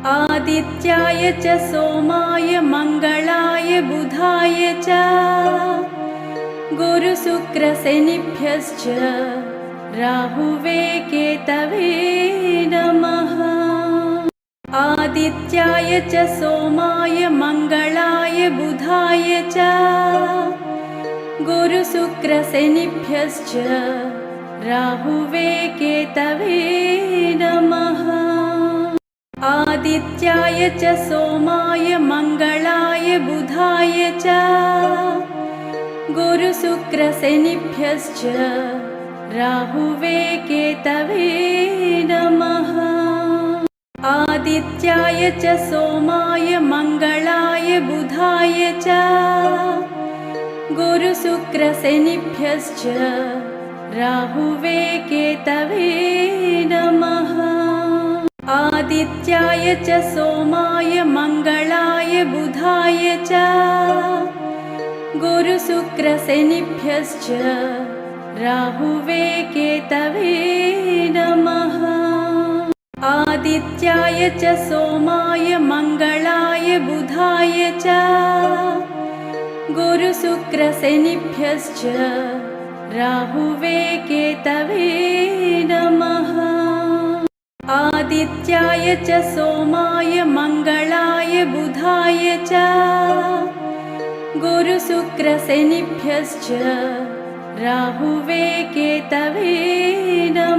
आदित्याय च सोमाय मंगलाय बुधाय च गुरुशुक्रशनिभ्यश्च राहुवे केतवे नमः। आदित्याय च सोमाय मंगलाय बुधाय च गुरुशुक्रशनिभ्यश्च राहुवे केतवे नमः। आदित्याय च सोमाय मंगलाय बुधाय च गुरुशुक्रशनिभ्यश्च राहुवे केतवे नमः। आदित्याय च सोमाय मंगलाय बुधाय च गुरुशुक्रशनिभ्यश्च राहुवे केतवे नमः। आदित्याय च सोमाय मंगलाय बुधाय च गुरुशुक्रशनिभ्यश्च राहुवे केतवे नमः। आदित्याय च सोमाय मंगलाय बुधाय च गुरुशुक्रशनिभ्यश्च राहुवे केतवे नमः। आदित्याय च सोमाय मंगलाय बुधाय च गुरुशुक्रशनिभ्यश्च राहुवे केतवे नमः।